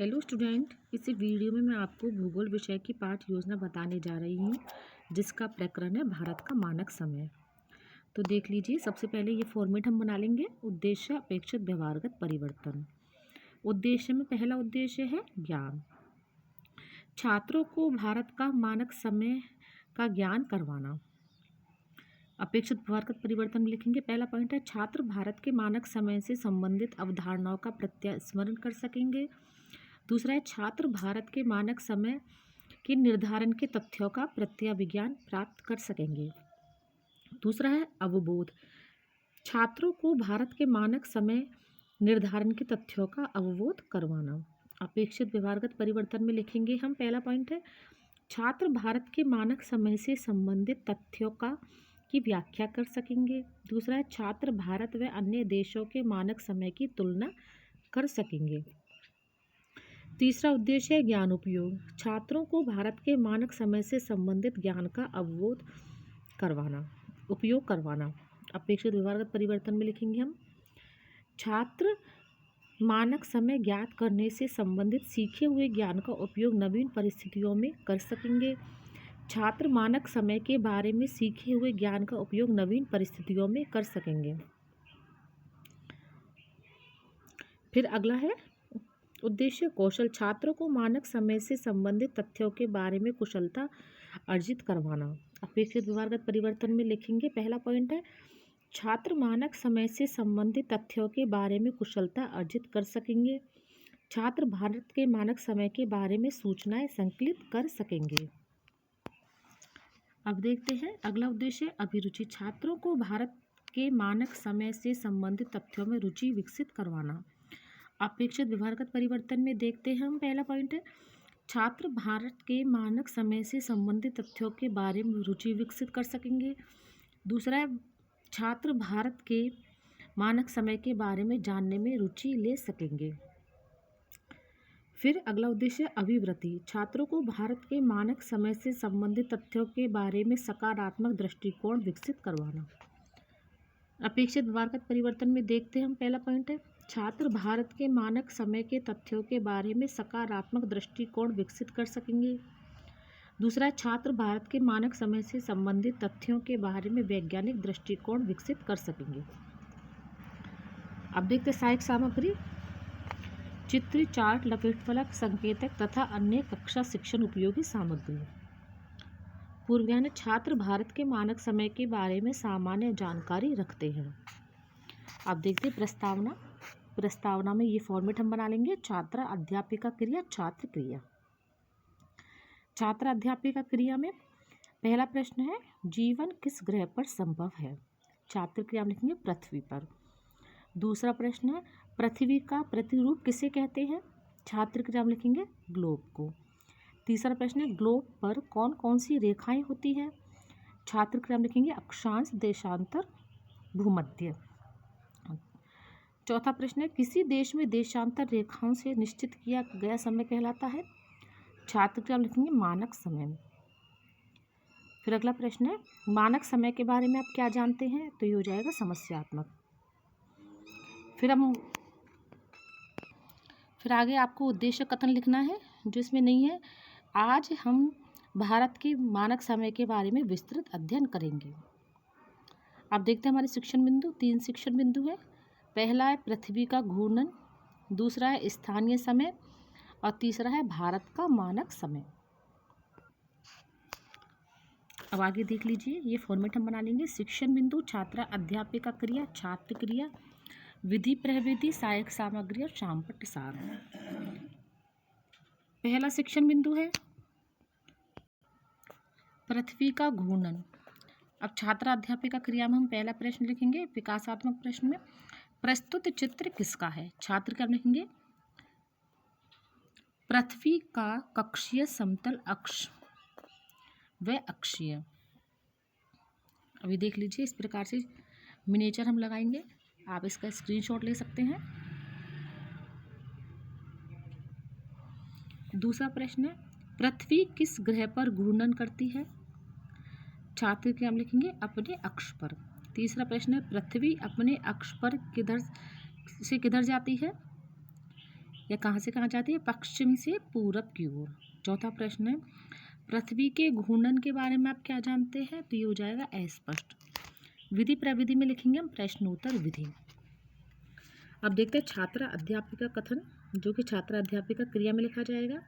Hello student, इस video में मैं आपको भूगोल विषय की पाठ योजना बताने जा रही हूँ जिसका प्रकरण है भारत का मानक समय। तो देख लीजिए, सबसे पहले ये फॉर्मेट हम बना लेंगे। उद्देश्य, अपेक्षित, व्यवहारगत परिवर्तन। उद्देश्य में पहला उद्देश्य है ज्ञान। छात्रों को भारत का मानक समय का ज्ञान करवाना। अपेक्षित व्यवहारगत परिवर्तन में लिखेंगे, पहला पॉइंट है छात्र भारत के मानक समय से संबंधित अवधारणाओं का प्रत्यास्मरण कर सकेंगे। दूसरा है छात्र भारत के मानक समय के निर्धारण के तथ्यों का प्रत्याविज्ञान प्राप्त कर सकेंगे। दूसरा है अवबोध। छात्रों को भारत के मानक समय निर्धारण के तथ्यों का अवबोध करवाना। अपेक्षित व्यवहारगत परिवर्तन में लिखेंगे हम, पहला पॉइंट है छात्र भारत के मानक समय से संबंधित तथ्यों की व्याख्या कर सकेंगे। दूसरा है छात्र भारत व अन्य देशों के मानक समय की तुलना कर सकेंगे। तीसरा उद्देश्य है ज्ञान उपयोग। छात्रों को भारत के मानक समय से संबंधित ज्ञान का अवबोध करवाना, उपयोग करवाना। अपेक्षित व्यवहारगत परिवर्तन में लिखेंगे हम, छात्र मानक समय ज्ञात करने से संबंधित सीखे हुए ज्ञान का उपयोग नवीन परिस्थितियों में कर सकेंगे। छात्र मानक समय के बारे में सीखे हुए ज्ञान का उपयोग नवीन परिस्थितियों में कर सकेंगे। फिर अगला है उद्देश्य कौशल। छात्रों को मानक समय से संबंधित तथ्यों के बारे में कुशलता अर्जित करवाना। अपेक्षित व्यवहारगत परिवर्तन में लिखेंगे, पहला पॉइंट है छात्र मानक समय से संबंधित तथ्यों के बारे में कुशलता अर्जित कर सकेंगे। छात्र भारत के मानक समय के बारे में सूचनाएं संकलित कर सकेंगे। अब देखते हैं अगला उद्देश्य अभिरुचि। छात्रों को भारत के मानक समय से संबंधित तथ्यों में रुचि विकसित करवाना। अपेक्षित व्यवहारगत परिवर्तन में देखते हैं हम, पहला पॉइंट है छात्र भारत के मानक समय से संबंधित तथ्यों के बारे में रुचि विकसित कर सकेंगे। दूसरा है छात्र भारत के मानक समय के बारे में जानने में रुचि ले सकेंगे। फिर अगला उद्देश्य अभिवृत्ति। छात्रों को भारत के मानक समय से संबंधित तथ्यों के बारे में सकारात्मक दृष्टिकोण विकसित करवाना। अपेक्षित व्यवहारगत परिवर्तन में देखते हैं हम, पहला पॉइंट है छात्र भारत के मानक समय के तथ्यों के बारे में सकारात्मक दृष्टिकोण विकसित कर सकेंगे। दूसरा है छात्र भारत के मानक समय से संबंधित तथ्यों के बारे में वैज्ञानिक दृष्टिकोण विकसित कर सकेंगे। अब देखते हैं सहायक सामग्री। चित्र, चार्ट, लपेट फलक, संकेतक तथा अन्य कक्षा शिक्षण उपयोगी सामग्री। पूर्व ज्ञान। छात्र भारत के मानक समय के बारे में सामान्य जानकारी रखते हैं। अब देखते हैं प्रस्तावना। प्रस्तावना में ये फॉर्मेट हम बना लेंगे, छात्र अध्यापिका क्रिया, छात्र क्रिया। छात्र अध्यापिका क्रिया में पहला प्रश्न है जीवन किस ग्रह पर संभव है। छात्र क्रिया में लिखेंगे पृथ्वी पर। दूसरा प्रश्न है पृथ्वी का प्रतिरूप किसे कहते हैं। छात्र क्रिया में लिखेंगे ग्लोब को। तीसरा प्रश्न है ग्लोब पर कौन कौन सी रेखाएं होती हैं। छात्र क्रिया में लिखेंगे अक्षांश, देशांतर, भूमध्य। चौथा प्रश्न है किसी देश में देशांतर रेखाओं से निश्चित किया गया समय कहलाता है। छात्र क्रिया में लिखेंगे मानक समय। फिर अगला प्रश्न है मानक समय के बारे में आप क्या जानते हैं, तो ये हो जाएगा समस्यात्मक। फिर आगे आपको उद्देश्य कथन लिखना है जो इसमें नहीं है। आज हम भारत के मानक समय के बारे में विस्तृत अध्ययन करेंगे। अब देखते हैं हमारे शिक्षण बिंदु। 3 शिक्षण बिंदु है। पहला है पृथ्वी का घूर्णन, दूसरा है स्थानीय समय और तीसरा है भारत का मानक समय। अब आगे देख लीजिए, ये फॉर्मेट हम बना लेंगे। शिक्षण बिंदु छात्र अध्यापिका क्रिया, छात्र क्रिया, विधि प्रविधि, सहायक सामग्री और शामपट्ट सार। पहला शिक्षण बिंदु है पृथ्वी का घूर्णन। अब छात्र अध्यापिका क्रिया में हम पहला प्रश्न लिखेंगे विकासात्मक प्रश्न में प्रस्तुत चित्र किसका है। छात्र क्या लिखेंगे पृथ्वी का कक्षीय समतल अक्ष व अक्षीय। अभी देख लीजिए, इस प्रकार से मिनिएचर हम लगाएंगे, आप इसका स्क्रीनशॉट ले सकते हैं। दूसरा प्रश्न है पृथ्वी किस ग्रह पर घूर्णन करती है। छात्र क्या हम लिखेंगे अपने अक्ष पर। तीसरा प्रश्न है पृथ्वी अपने अक्ष पर किधर से किधर जाती है। यह कहाँ से कहाँ जाती है? पश्चिम से पूरब की ओर। चौथा प्रश्न है, पृथ्वी के घूर्णन के बारे में आप क्या जानते हैं? तो ये हो जाएगा अस्पष्ट। विधि प्रविधि में लिखेंगे हम प्रश्नोत्तर विधि। अब देखते हैं छात्र अध्यापिका कथन, जो कि छात्र अध्यापिका क्रिया में लिखा जाएगा।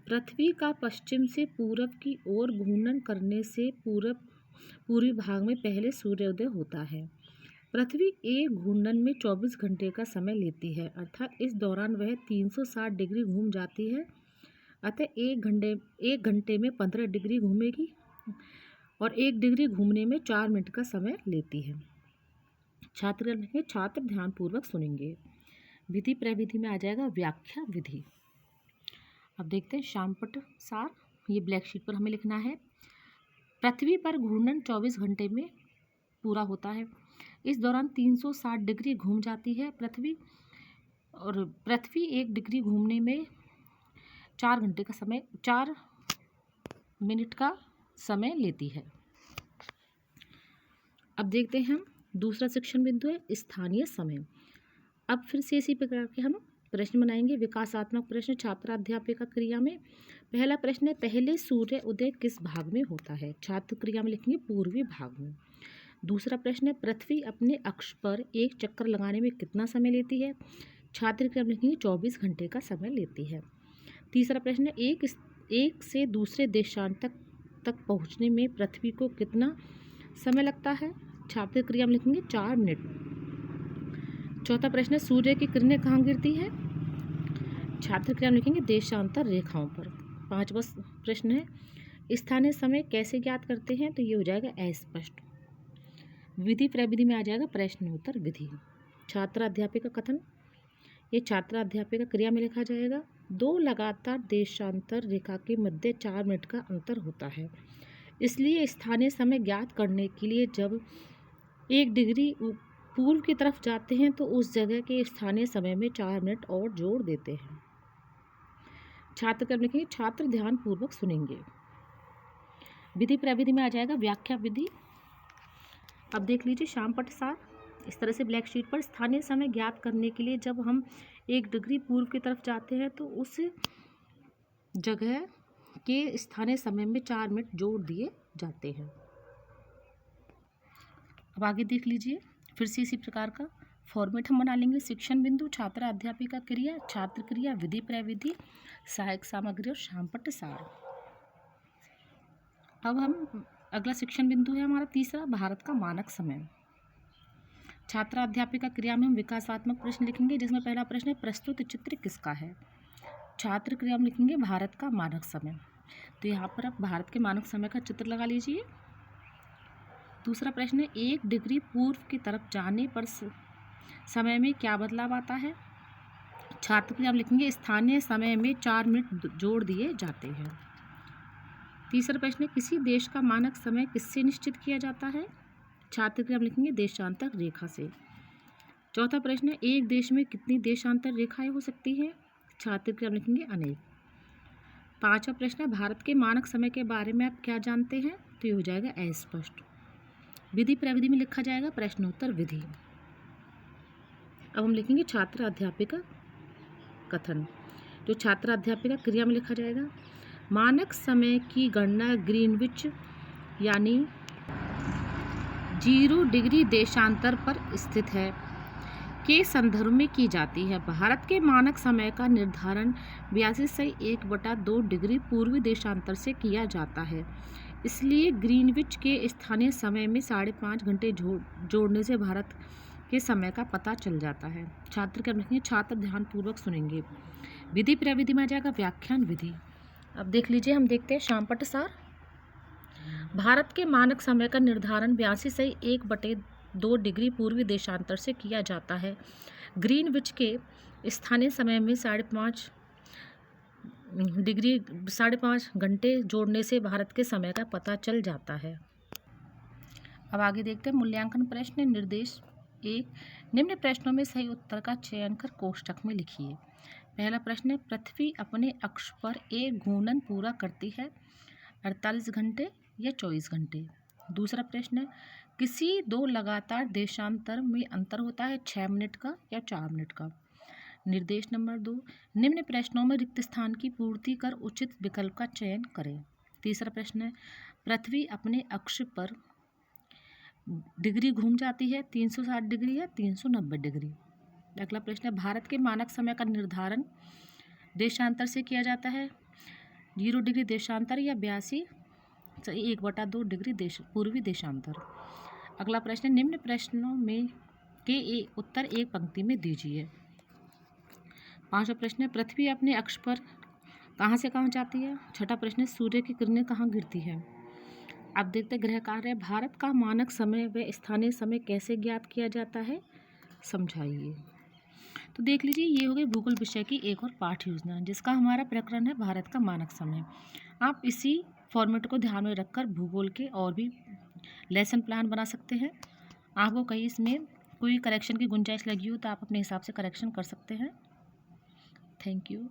पृथ्वी का पश्चिम से पूरब की ओर घूर्णन करने से पूर्वी भाग में पहले सूर्योदय होता है। पृथ्वी एक घूर्णन में 24 घंटे का समय लेती है, अर्थात इस दौरान वह 360 डिग्री घूम जाती है। अतः एक घंटे में 15 डिग्री घूमेगी और 1 डिग्री घूमने में 4 मिनट का समय लेती है। छात्र ध्यानपूर्वक सुनेंगे। विधि प्रविधि में आ जाएगा व्याख्या विधि। अब देखते हैं शामपट सार। ये ब्लैक शीट पर हमें लिखना है। पृथ्वी पर घूर्णन 24 घंटे में पूरा होता है। इस दौरान 360 डिग्री घूम जाती है पृथ्वी, और पृथ्वी 1 डिग्री घूमने में 4 मिनट का समय लेती है। अब देखते हैं हम दूसरा शिक्षण बिंदु है स्थानीय समय। अब फिर से इसी प्रकार के हम प्रश्न बनाएंगे। विकासात्मक प्रश्न छात्र अध्यापिका क्रिया में। पहला प्रश्न है, पहले सूर्य उदय किस भाग में होता है? छात्र क्रिया में लिखेंगे पूर्वी भाग में। दूसरा प्रश्न है, पृथ्वी अपने अक्ष पर एक चक्कर लगाने में कितना समय लेती है? छात्र क्रिया में लिखेंगे 24 घंटे का समय लेती है। तीसरा प्रश्न है, एक से दूसरे देशांतर तक पहुँचने में पृथ्वी को कितना समय लगता है? छात्र क्रिया में लिखेंगे 4 मिनट। चौथा प्रश्न है, सूर्य की किरणें कहाँ गिरती है? छात्र क्रिया में लिखेंगे देशांतर रेखाओं पर। पांचवा प्रश्न है, स्थानीय समय कैसे ज्ञात करते हैं? तो ये हो जाएगा अस्पष्ट। विधि प्रविधि में आ जाएगा प्रश्नोत्तर विधि। छात्र अध्यापिका कथन, ये छात्र अध्यापिका क्रिया में लिखा जाएगा। 2 लगातार देशांतर रेखा के मध्य 4 मिनट का अंतर होता है, इसलिए स्थानीय समय ज्ञात करने के लिए जब 1 डिग्री पूर्व की तरफ जाते हैं तो उस जगह के स्थानीय समय में 4 मिनट और जोड़ देते हैं। छात्र कर्म लिखेंगे छात्र ध्यान पूर्वक सुनेंगे। विधि प्रविधि में आ जाएगा व्याख्या विधि। अब देख लीजिए शामपट सार। इस तरह से ब्लैक शीट पर स्थानीय समय ज्ञात करने के लिए जब हम 1 डिग्री पूर्व की तरफ जाते हैं तो उस जगह के स्थानीय समय में 4 मिनट जोड़ दिए जाते हैं। अब आगे देख लीजिए, फिर से इसी प्रकार का फॉर्मेट हम बना लेंगे। शिक्षण बिंदु छात्र अध्यापिका क्रिया, छात्र क्रिया, विधि प्रविधि, सहायक सामग्री और शामपट सार। अब हम अगला शिक्षण बिंदु है हमारा तीसरा, भारत का मानक समय। छात्र अध्यापिका क्रिया में हम विकासात्मक प्रश्न लिखेंगे, जिसमें पहला प्रश्न है, प्रस्तुत चित्र किसका है? छात्र क्रिया में लिखेंगे भारत का मानक समय। तो यहाँ पर आप भारत के मानक समय का चित्र लगा लीजिए। दूसरा प्रश्न है, 1 डिग्री पूर्व की तरफ जाने पर समय में क्या बदलाव आता है? छात्र क्रिया में लिखेंगे स्थानीय समय में 4 मिनट जोड़ दिए जाते हैं। तीसरा प्रश्न है, किसी देश का मानक समय किससे निश्चित किया जाता है? छात्र क्रिया में लिखेंगे देशांतर रेखा से। चौथा प्रश्न है, एक देश में कितनी देशांतर रेखाएं हो सकती हैं? छात्र क्रिया में लिखेंगे अनेक। पांचवा प्रश्न है, भारत के मानक समय के बारे में आप क्या जानते हैं? तो ये हो जाएगा अस्पष्ट। विधि प्रविधि में लिखा जाएगा प्रश्नोत्तर विधि। अब हम लिखेंगे छात्र अध्यापिका कथन। जो छात्र अध्यापिका क्रिया में लिखा जाएगा, मानक समय की गणना ग्रीनविच यानी 0 डिग्री देशांतर पर स्थित है के संदर्भ में की जाती है। भारत के मानक समय का निर्धारण 82.1/2 डिग्री पूर्वी देशांतर से किया जाता है, इसलिए ग्रीनविच के स्थानीय समय में 5.5 घंटे जोड़ने से भारत के समय का पता चल जाता है। छात्र क्या लिखेंगे? छात्र ध्यानपूर्वक सुनेंगे। विधि प्रविधि में आ जाएगा व्याख्यान विधि। अब देख लीजिए, हम देखते हैं शामपट सार। भारत के मानक समय का निर्धारण 82.1/2 डिग्री पूर्वी देशांतर से किया जाता है। ग्रीनविच के स्थानीय समय में 5.5 घंटे जोड़ने से भारत के समय का पता चल जाता है। अब आगे देखते हैं मूल्यांकन प्रश्न। निर्देश 1, निम्न प्रश्नों में सही उत्तर का चयन कर कोष्ठक में लिखिए। पहला प्रश्न है, पृथ्वी अपने अक्ष पर एक घूर्णन पूरा करती है 48 घंटे या 24 घंटे। दूसरा प्रश्न है, किसी 2 लगातार देशांतर में अंतर होता है 6 मिनट का या 4 मिनट का। निर्देश नंबर 2, निम्न प्रश्नों में रिक्त स्थान की पूर्ति कर उचित विकल्प का चयन करें। तीसरा प्रश्न है, पृथ्वी अपने अक्ष पर डिग्री घूम जाती है 360 डिग्री या 390 डिग्री। अगला प्रश्न है, भारत के मानक समय का निर्धारण देशांतर से किया जाता है, 0 डिग्री देशांतर या 82 डिग्री पूर्वी देशांतर। अगला प्रश्न, निम्न प्रश्नों में के उत्तर एक पंक्ति में दीजिए। पांचवा प्रश्न है, पृथ्वी अपने अक्ष पर कहाँ से कहाँ जाती है। छठा प्रश्न है, सूर्य की किरणें कहाँ गिरती है। अब देखते गृह कार्य, भारत का मानक समय व स्थानीय समय कैसे ज्ञात किया जाता है, समझाइए। तो देख लीजिए, ये हो गई भूगोल विषय की एक और पाठ योजना, जिसका हमारा प्रकरण है भारत का मानक समय। आप इसी फॉर्मेट को ध्यान में रखकर भूगोल के और भी लेसन प्लान बना सकते हैं। आपको कहीं इसमें कोई करेक्शन की गुंजाइश लगी हो तो आप अपने हिसाब से करेक्शन कर सकते हैं। Thank you.